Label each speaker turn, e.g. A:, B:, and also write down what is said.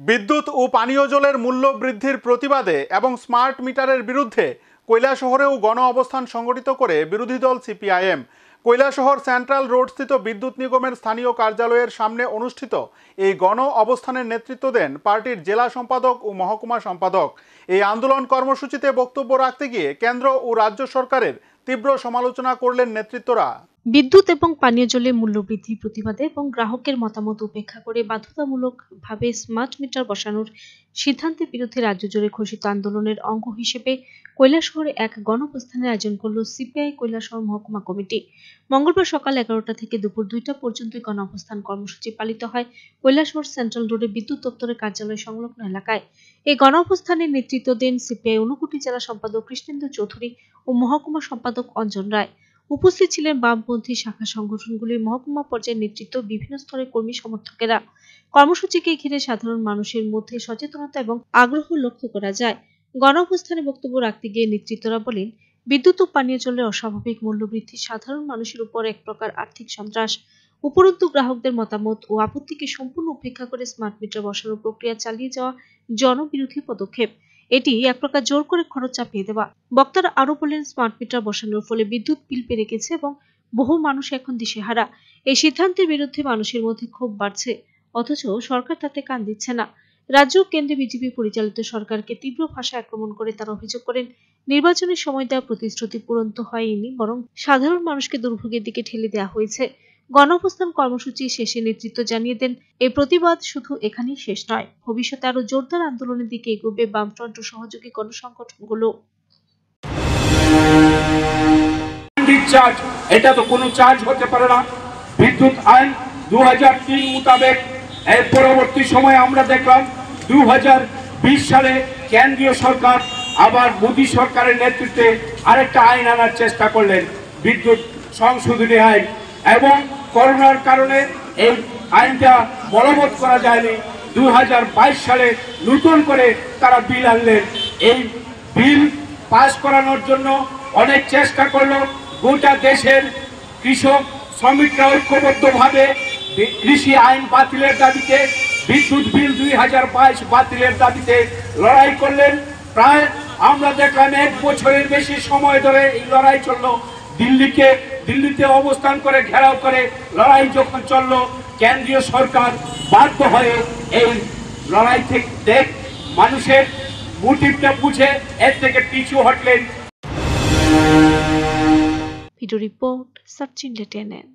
A: বিদ্যুৎ ও পানীয় জলের মূল্য বৃদ্ধির প্রতিবাদে এবং স্মার্ট মিটারের বিরুদ্ধে কৈলাসহরেও গণ অবস্থান সংগঠিত করে বিরোধী দল সিপিআইএম। কৈলাসহর সেন্ট্রাল রোডস্থিত বিদ্যুৎ নিগমের স্থানীয় কার্যালয়ের সামনে অনুষ্ঠিত এই গণ অবস্থানের নেতৃত্ব দেন পার্টির জেলা সম্পাদক ও মহকুমা সম্পাদক। এই আন্দোলন কর্মসূচিতে বক্তব্য রাখতে গিয়ে কেন্দ্র ও রাজ্য সরকারের তীব্র সমালোচনা করলেন নেতৃত্বরা।
B: বিদ্যুৎ এবং পানীয় জলের মূল্য বৃদ্ধির প্রতিবাদে এবং গ্রাহকের মতামত উপেক্ষা করে বাধ্যতামূলকভাবে স্মার্ট মিটার বসানোর সিদ্ধান্তের বিরুদ্ধে রাজ্য জুড়ে ঘোষিত আন্দোলনের অঙ্গ হিসেবে কৈলাসহরে এক গণঅবস্থানের আয়োজন করল সিপিআই কৈলাসহর মহকুমা কমিটি। মঙ্গলবার সকাল 11টা থেকে দুপুর 2টা পর্যন্ত গণঅবস্থান কর্মসূচি পালিত হয় কৈলাসহর সেন্ট্রাল রোডে বিদ্যুৎ দপ্তরের কার্যালয় সংলগ্ন এলাকায়। এই গণঅবস্থানের নেতৃত্ব দেন সিপিআই ঊনকোটি জেলা সম্পাদক কৃষ্ণেন্দু চৌধুরী ও মহকুমা সম্পাদক অঞ্জন রায়। উপস্থিত ছিলেন বামপন্থী শাখা সংগঠনগুলির মহকুমা পর্যায়ের নেতৃত্ব, বিভিন্ন স্তরের কর্মী সমর্থকেরা। কর্মসূচিকে ঘিরে সাধারণ মানুষের মধ্যে সচেতনতা এবং আগ্রহ লক্ষ্য করা যায়। গণঅবস্থানে বক্তব্য রাখতে গিয়ে নেতৃত্বরা বলেন, বিদ্যুৎ ও পানীয় জলের অস্বাভাবিক মূল্যবৃদ্ধি সাধারণ মানুষের উপর এক প্রকার আর্থিক সন্ত্রাস। উপরন্তু গ্রাহকদের মতামত ও আপত্তিকে সম্পূর্ণ উপেক্ষা করে স্মার্ট মিটার বসানোর প্রক্রিয়া চালিয়ে যাওয়া জনবিরোধী পদক্ষেপ। এটি এক প্রকার জোর করে খরচ চাপিয়ে দেওয়া। বক্তারা আরো বলেন, স্মার্ট মিটার বসানোর ফলে বিদ্যুৎ বিল বেড়ে গেছে এবং বহু মানুষ এখন দিশেহারা। এই সিদ্ধান্তের বিরুদ্ধে মানুষের মধ্যে ক্ষোভ বাড়ছে, অথচ সরকার তাতে কান দিচ্ছে না। রাজ্য ও কেন্দ্রে বিজেপি পরিচালিত সরকারকে তীব্র ভাষায় আক্রমণ করে তারা অভিযোগ করেন, নির্বাচনের সময় দেওয়া প্রতিশ্রুতি পূরণ তো হয়নি, বরং সাধারণ মানুষকে দুর্ভোগের দিকে ঠেলে দেওয়া হয়েছে। গণঅবস্থান কর্মসূচি শেষে নেতৃত্ব জানিয়ে দেন, এই প্রতিবাদ শুধু এখানেই শেষ নয়, ভবিষ্যতে আরো জোরদার আন্দোলনের দিকে এগোবে বামফ্রন্ট ও সহযোগী গণসংগঠনগুলো।
C: এটা তো কোনো চার্জ হতে পারে না। বিদ্যুৎ আইন 2003 মোতাবেক এর পরবর্তী সময়ে আমরা দেখলাম 2020 সালে কেন্দ্রীয় সরকার আবার মোদী সরকারের নেতৃত্বে আরেকটা আইন আনার চেষ্টা করলেন, বিদ্যুৎ সংশোধনী আইন, এবং করোনার কারণে এই আইনটা বলবৎ করা যায়নি। 2022 সালে নতুন করে তারা বিল আনলেন। এই বিল পাস করানোর জন্য অনেক চেষ্টা করলো। গোটা দেশের কৃষক শ্রমিকরা ঐক্যবদ্ধভাবে কৃষি আইন বাতিলের দাবিতে, বিদ্যুৎ বিল 2022 বাতিলের দাবিতে লড়াই করলেন। প্রায় আমরা দেখলাম 1 বছরের বেশি সময় ধরে এই লড়াই চললো। দিল্লিতে অবস্থান করে ঘেরাও করে লড়াই যখন চললো, কেন্দ্রীয় সরকার বাধ্য হয়ে এই লড়াই থেকে মানুষের মোটিভটা বুঝে এর থেকে পিছু হটলেন।
B: Video report Sachin লেটেনেন।